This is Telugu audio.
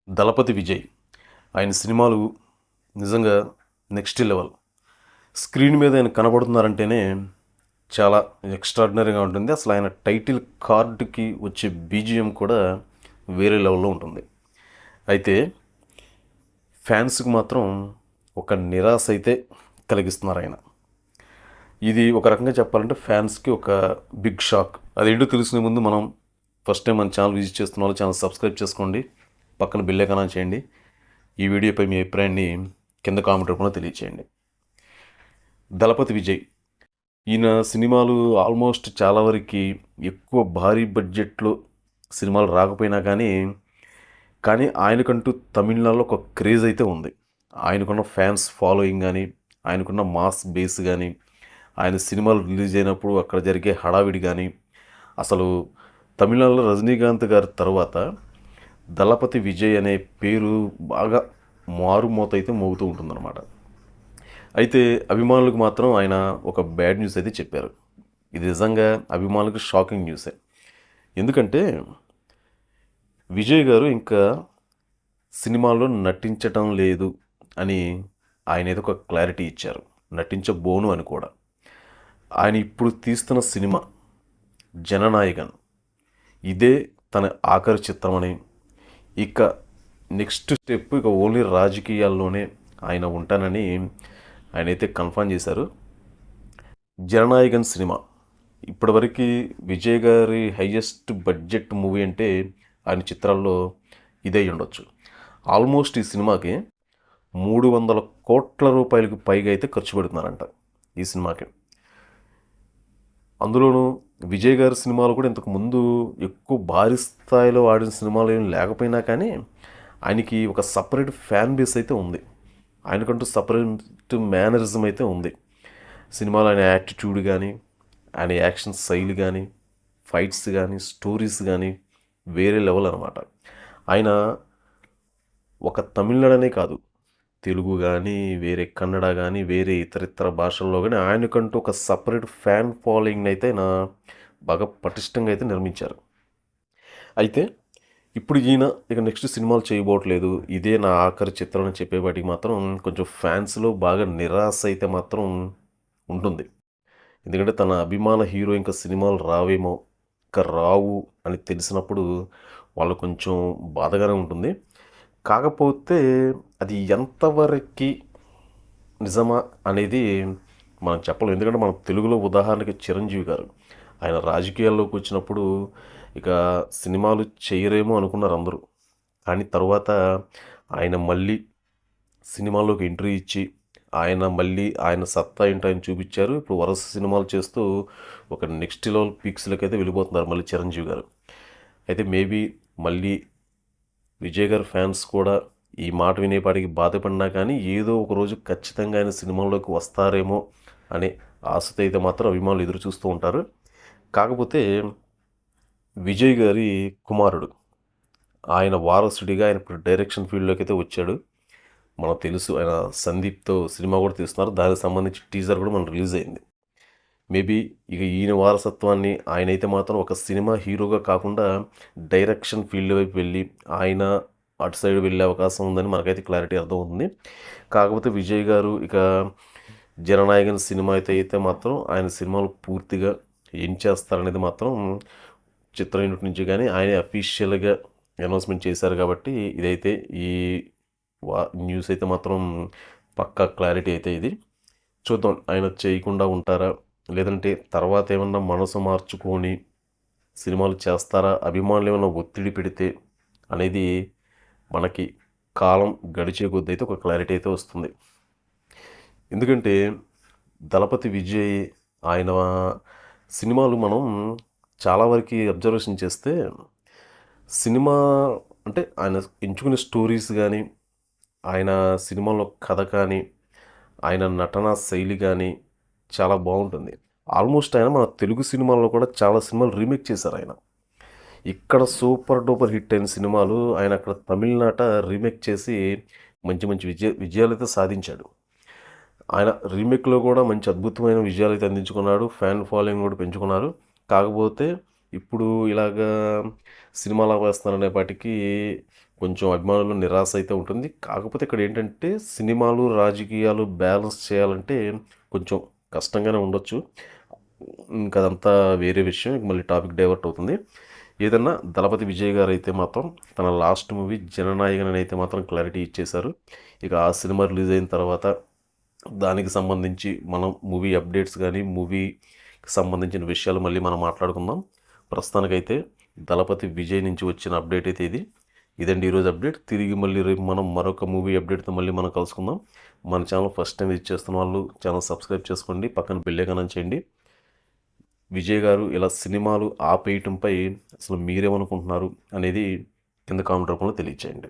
దళపతి విజయ్ ఆయన సినిమాలు నిజంగా నెక్స్ట్ లెవెల్. స్క్రీన్ మీద ఆయన కనబడుతున్నారంటేనే చాలా ఎక్స్ట్రాడినరీగా ఉంటుంది. అసలు ఆయన టైటిల్ కార్డుకి వచ్చే బీజిఎం కూడా వేరే లెవెల్లో ఉంటుంది. అయితే ఫ్యాన్స్కి మాత్రం ఒక నిరాశ అయితే కలిగిస్తున్నారు ఆయన. ఇది ఒక రకంగా చెప్పాలంటే ఫ్యాన్స్కి ఒక బిగ్ షాక్. అదేంటో తెలుసుకునే ముందు మనం ఫస్ట్ టైం మన ఛానల్ విజిట్ చేస్తున్న వాళ్ళు ఛానల్ సబ్స్క్రైబ్ చేసుకోండి, పక్కన బెల్ ఐకాన్ ఆన్ చేయండి. ఈ వీడియోపై మీ అభిప్రాయాన్ని కింద కామెంట్ రూపంలో తెలియచేయండి. దళపతి విజయ్ ఈయన సినిమాలు ఆల్మోస్ట్ చాలా వరకు ఎక్కువ భారీ బడ్జెట్లో సినిమాలు రాకపోయినా కానీ ఆయనకంటూ తమిళనాడులో ఒక క్రేజ్ అయితే ఉంది. ఆయనకున్న ఫ్యాన్స్ ఫాలోయింగ్ కానీ, ఆయనకున్న మాస్ బేస్ కానీ, ఆయన సినిమాలు రిలీజ్ అయినప్పుడు అక్కడ జరిగే హడావిడి కానీ, అసలు తమిళనాడులో రజనీకాంత్ గారి తర్వాత దళపతి విజయ్ అనే పేరు బాగా మారుమోత అయితే మోగుతూ ఉంటుందన్నమాట. అయితే అభిమానులకు మాత్రం ఆయన ఒక బ్యాడ్ న్యూస్ అయితే చెప్పారు. ఇది నిజంగా అభిమానులకు షాకింగ్ న్యూసే. ఎందుకంటే విజయ్ గారు ఇంకా సినిమాల్లో నటించటం లేదు అని ఆయన ఏదో ఒక క్లారిటీ ఇచ్చారు. నటించబోను అని కూడా. ఆయన ఇప్పుడు తీస్తున్న సినిమా జననాయకన్ ఇదే తన ఆఖరి చిత్రమని, ఇక నెక్స్ట్ స్టెప్ ఇక ఓన్లీ రాజకీయాల్లోనే ఆయన ఉంటానని ఆయనైతే కన్ఫర్మ్ చేశారు. జననాయకన్ సినిమా ఇప్పటివరకు విజయ్ గారి హైయెస్ట్ బడ్జెట్ మూవీ అంటే ఆయన చిత్రాల్లో ఇదే ఉండొచ్చు. ఆల్మోస్ట్ ఈ సినిమాకి 300 కోట్ల రూపాయలకు పైగా అయితే ఖర్చు పెడుతున్నారంట ఈ సినిమాకి. అందులోనూ విజయ్ గారి సినిమాలు కూడా ఇంతకు ముందు ఎక్కువ భారీ స్థాయిలో ఆడిన సినిమాలు ఏం లేకపోయినా కానీ ఆయనకి ఒక సపరేట్ ఫ్యాన్ బేస్ అయితే ఉంది. ఆయనకంటూ సపరేట్ మేనరిజం అయితే ఉంది. సినిమాలో ఆయన యాటిట్యూడ్ కానీ, ఆయన యాక్షన్ శైలి కానీ, ఫైట్స్ కానీ, స్టోరీస్ కానీ వేరే లెవెల్ అనమాట. ఆయన ఒక తమిళనాడనే కాదు, తెలుగు కానీ, వేరే కన్నడ కానీ, వేరే ఇతర భాషల్లో కానీ ఆయనకంటూ ఒక సపరేట్ ఫ్యాన్ ఫాలోయింగ్ అయితే ఆయన బాగా పటిష్టంగా అయితే నిర్మించారు. అయితే ఇప్పుడు ఈయన ఇక నెక్స్ట్ సినిమాలు చేయబోట్లేదు, ఇదే నా ఆఖరి చిత్రం అని చెప్పేవాటికి మాత్రం కొంచెం ఫ్యాన్స్లో బాగా నిరాశ అయితే మాత్రం ఉంటుంది. ఎందుకంటే తన అభిమాన హీరో ఇంకా సినిమాలు రావేమో, ఇంకా రావు అని తెలిసినప్పుడు వాళ్ళు కొంచెం బాధగానే ఉంటుంది. కాకపోతే అది ఎంతవరకు నిజమా అనేది మనం చెప్పలేం. ఎందుకంటే మన తెలుగులో ఉదాహరణకి చిరంజీవి గారు ఆయన రాజకీయాల్లోకి వచ్చినప్పుడు ఇక సినిమాలు చేయరేమో అనుకున్నారు అందరూ. కానీ తర్వాత ఆయన మళ్ళీ సినిమాల్లోకి ఎంట్రీ ఇచ్చి ఆయన మళ్ళీ ఆయన సత్తా ఏంటో ఆయన చూపించారు. ఇప్పుడు వరుస సినిమాలు చేస్తూ ఒక నెక్స్ట్ లెవెల్ పీక్స్లోకి అయితే వెళ్ళిపోతున్నారు మళ్ళీ చిరంజీవి గారు. అయితే మేబీ మళ్ళీ విజయ్ గారి ఫ్యాన్స్ కూడా ఈ మాట వినేపాటికి బాధపడినా కానీ ఏదో ఒక రోజు ఖచ్చితంగా ఆయన సినిమాల్లోకి వస్తారేమో అనే ఆశతో అయితే మాత్రం అభిమానులు ఎదురు చూస్తూ ఉంటారు. కాకపోతే విజయ్ గారి కుమారుడు ఆయన వారసుడిగా ఆయన ఇప్పుడు డైరెక్షన్ ఫీల్డ్లోకి అయితే వచ్చాడు. మనకు తెలుసు ఆయన సందీప్తో సినిమా కూడా తీస్తున్నారు. దానికి సంబంధించి టీజర్ కూడా మనకు రిలీజ్ అయింది. మేబీ ఇక ఈయన వారసత్వాన్ని ఆయన అయితే మాత్రం ఒక సినిమా హీరోగా కాకుండా డైరెక్షన్ ఫీల్డ్ వైపు వెళ్ళి ఆయన అటు సైడ్ వెళ్ళే అవకాశం ఉందని మనకైతే క్లారిటీ అర్థమవుతుంది. కాకపోతే విజయ్ గారు ఇక జననాయకన్ సినిమా అయితే మాత్రం ఆయన సినిమాలు పూర్తిగా ఏం చేస్తారనేది మాత్రం చిత్ర యూనిట్ నుంచి కానీ ఆయన అఫీషియల్గా అనౌన్స్మెంట్ చేశారు. కాబట్టి ఇదైతే ఈ న్యూస్ అయితే మాత్రం పక్కా క్లారిటీ అయితే ఇది. చూద్దాం ఆయన చేయకుండా ఉంటారా, లేదంటే తర్వాత ఏమన్నా మనసు మార్చుకొని సినిమాలు చేస్తారా, అభిమానులు ఏమన్నా ఒత్తిడి పెడితే అనేది మనకి కాలం గడిచే కొద్దీ అయితే ఒక క్లారిటీ అయితే వస్తుంది. ఎందుకంటే దళపతి విజయ్ ఆయన సినిమాలు మనం చాలా వరకు అబ్జర్వేషన్ చేస్తే సినిమా అంటే ఆయన ఎంచుకునే స్టోరీస్ కానీ, ఆయన సినిమాలో కథ కానీ, ఆయన నటనా శైలి కానీ చాలా బాగుంటుంది. ఆల్మోస్ట్ ఆయన మన తెలుగు సినిమాల్లో కూడా చాలా సినిమాలు రీమేక్ చేశారు ఆయన. ఇక్కడ సూపర్ డూపర్ హిట్ అయిన సినిమాలు ఆయన అక్కడ తమిళనాట రీమేక్ చేసి మంచి మంచి విజయాలు అయితే సాధించాడు. ఆయన రీమేక్లో కూడా మంచి అద్భుతమైన విజయాలు అయితే అందించుకున్నాడు. ఫ్యాన్ ఫాలోయింగ్ కూడా పెంచుకున్నారు. కాకపోతే ఇప్పుడు ఇలాగా సినిమాలా వేస్తున్నారనేపాటికి కొంచెం అభిమానులు నిరాశ అయితే ఉంటుంది. కాకపోతే ఇక్కడ ఏంటంటే సినిమాలు, రాజకీయాలు బ్యాలెన్స్ చేయాలంటే కొంచెం కష్టంగానే ఉండొచ్చు. ఇంకా అదంతా వేరే విషయం. ఇక మళ్ళీ టాపిక్ డైవర్ట్ అవుతుంది. ఏదన్నా దళపతి విజయ్ గారు అయితే మాత్రం తన లాస్ట్ మూవీ జననాయకన్ అయితే మాత్రం క్లారిటీ ఇచ్చేశారు. ఇక ఆ సినిమా రిలీజ్ అయిన తర్వాత దానికి సంబంధించి మనం మూవీ అప్డేట్స్ కానీ మూవీకి సంబంధించిన విషయాలు మళ్ళీ మనం మాట్లాడుకుందాం. ప్రస్తుతానికైతే దళపతి విజయ్ నుంచి వచ్చిన అప్డేట్ అయితే ఇదండి ఈరోజు అప్డేట్. తిరిగి మళ్ళీ రేపు మనం మరొక మూవీ అప్డేట్తో మళ్ళీ మనం కలుసుకుందాం. మన ఛానల్ ఫస్ట్ టైం విజిట్ చేస్తున్న వాళ్ళు ఛానల్ సబ్స్క్రైబ్ చేసుకోండి, పక్కన బెల్ ఐకాన్ ఆన్ చేయండి. విజయ్ గారు ఇలా సినిమాలు ఆపేయటంపై అసలు మీరేమనుకుంటున్నారు అనేది కింద కామెంట్ రూపంలో తెలియచేయండి.